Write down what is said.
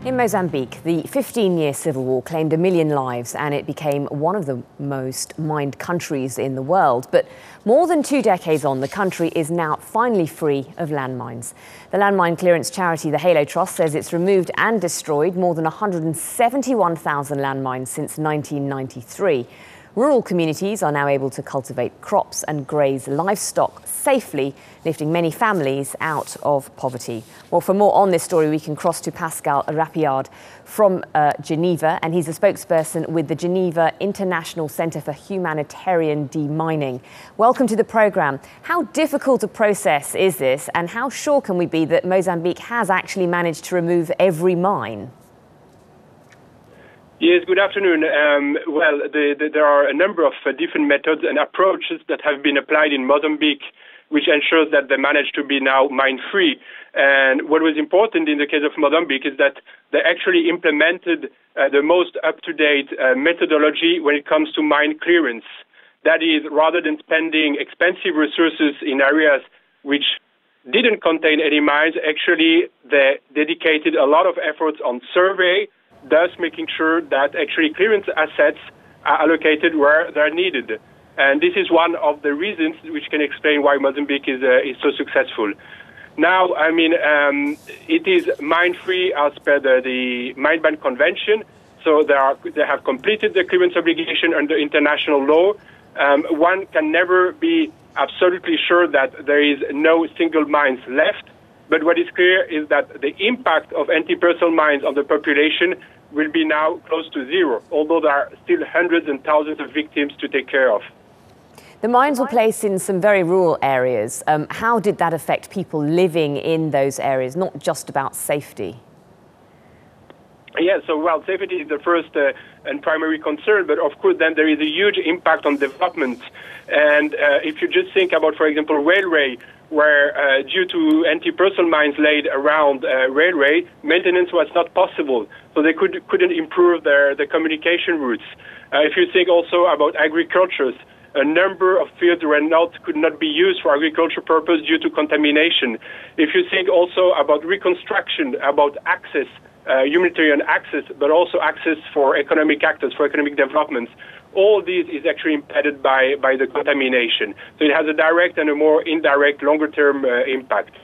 In Mozambique, the 15-year civil war claimed 1 million lives and it became one of the most mined countries in the world. But more than 2 decades on, the country is now finally free of landmines. The landmine clearance charity, the Halo Trust, says it's removed and destroyed more than 171,000 landmines since 1993. Rural communities are now able to cultivate crops and graze livestock safely, lifting many families out of poverty. Well, for more on this story, we can cross to Pascal Rapillard from Geneva, and he's a spokesperson with the Geneva International Centre for Humanitarian Demining. Welcome to the programme. How difficult a process is this, and how sure can we be that Mozambique has actually managed to remove every mine? Yes, good afternoon. There are a number of different methods and approaches that have been applied in Mozambique, which ensures that they manage to be now mine-free. And what was important in the case of Mozambique is that they actually implemented the most up-to-date methodology when it comes to mine clearance. That is, rather than spending expensive resources in areas which didn't contain any mines, actually they dedicated a lot of efforts on survey, thus making sure that actually clearance assets are allocated where they're needed. And this is one of the reasons which can explain why Mozambique is so successful. Now, it is mine-free as per the Mine Ban Convention, so they have completed the clearance obligation under international law. One can never be absolutely sure that there is no single mines left. But what is clear is that the impact of anti-personnel mines on the population will be now close to zero, although there are still hundreds and thousands of victims to take care of. The mines were placed in some very rural areas. How did that affect people living in those areas, not just about safety? Yeah, so safety is the first and primary concern, but of course then there is a huge impact on development. And if you just think about, for example, railway, where due to anti-personnel mines laid around railway, maintenance was not possible, so they couldn't improve their communication routes. If you think also about agriculture, a number of fields could not be used for agricultural purpose due to contamination. If you think also about reconstruction, about access, humanitarian access, but also access for economic actors, for economic developments, all this is actually impeded by the contamination. So it has a direct and a more indirect, longer-term impact.